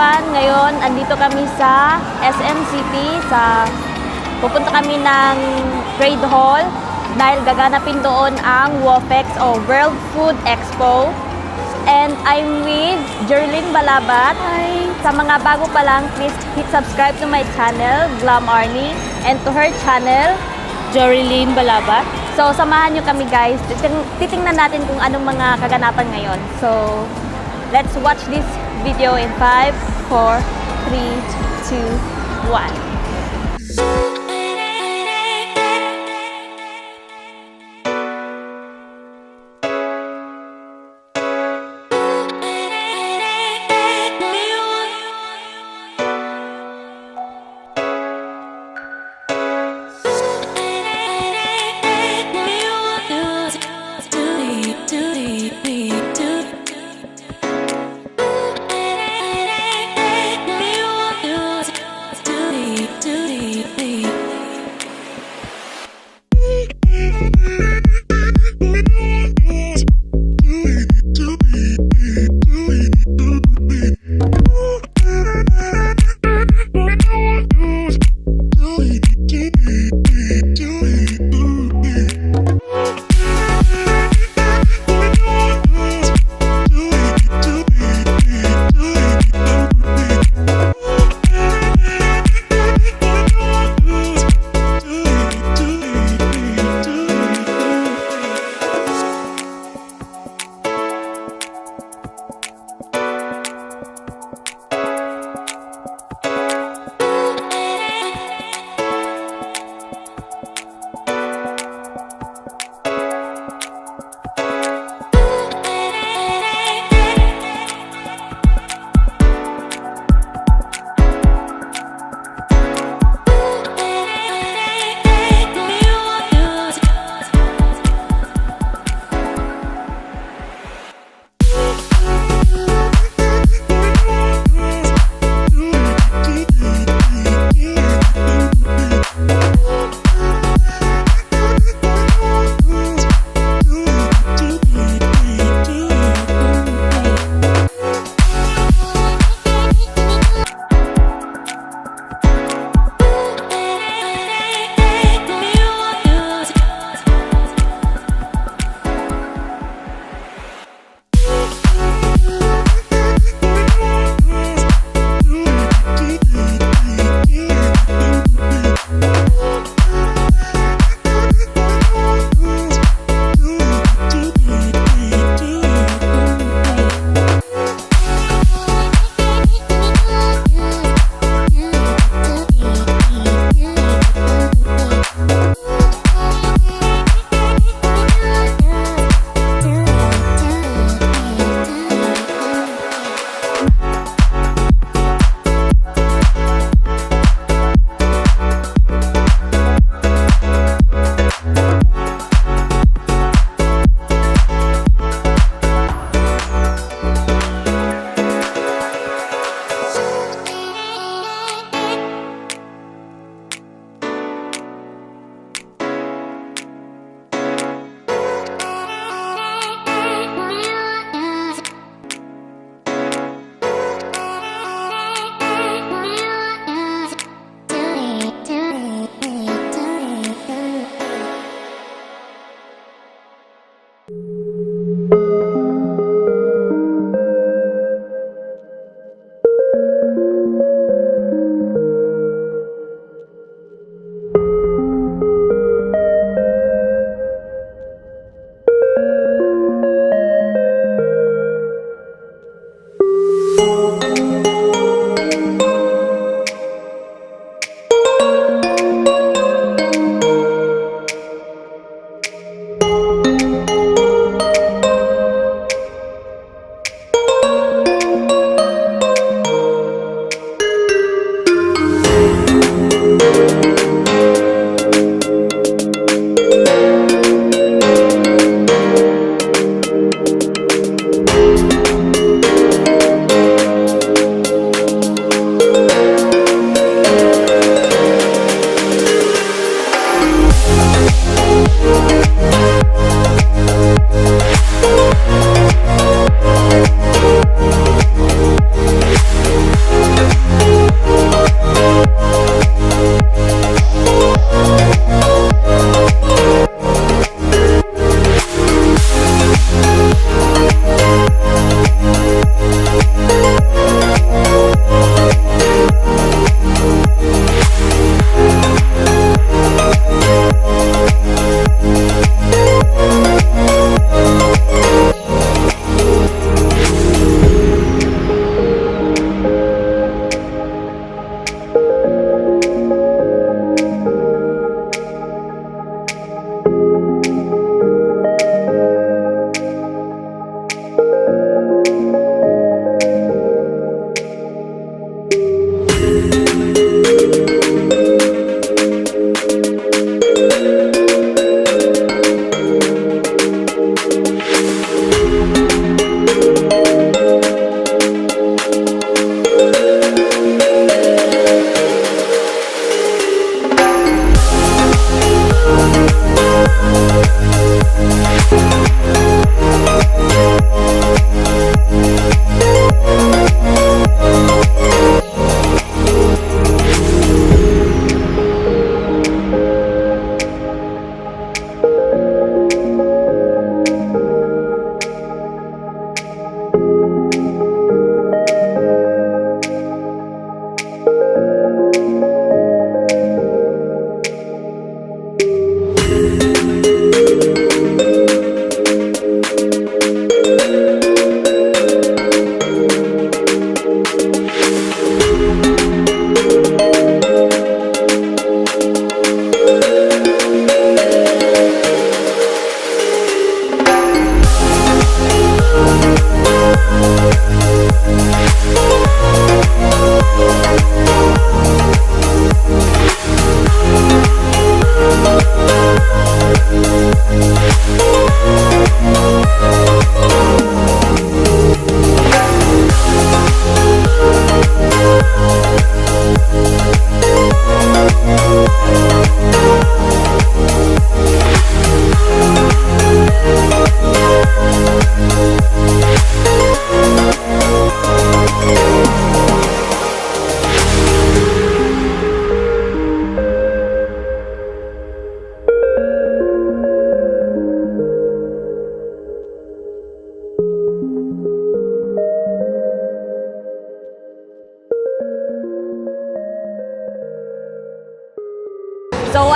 everyone! Ngayon, andito kami sa SM City. Pupunta kami ng trade hall dahil gaganapin doon ang WOFEX o World Food Expo. And I'm with Jerlyn Balabat. Hi! Sa mga bago pa lang, please hit subscribe to my channel, Glam Arni, and to her channel, Jerlyn Balabat. So, samahan nyo kami guys. Titingnan natin kung anong mga kaganapan ngayon. So, let's watch this video in 5, 4, 3, 2, 1.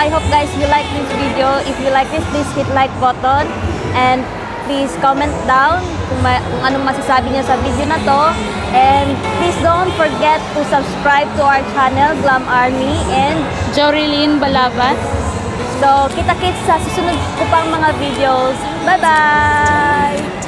I hope guys you like this video. If you like this, please hit like button and please comment down kung anong masasabi niyo sa video na to. And please don't forget to subscribe to our channel, Glam Arni and Jorilyn Balabat. So, kita-kits sa susunod ko pang mga videos. Bye-bye!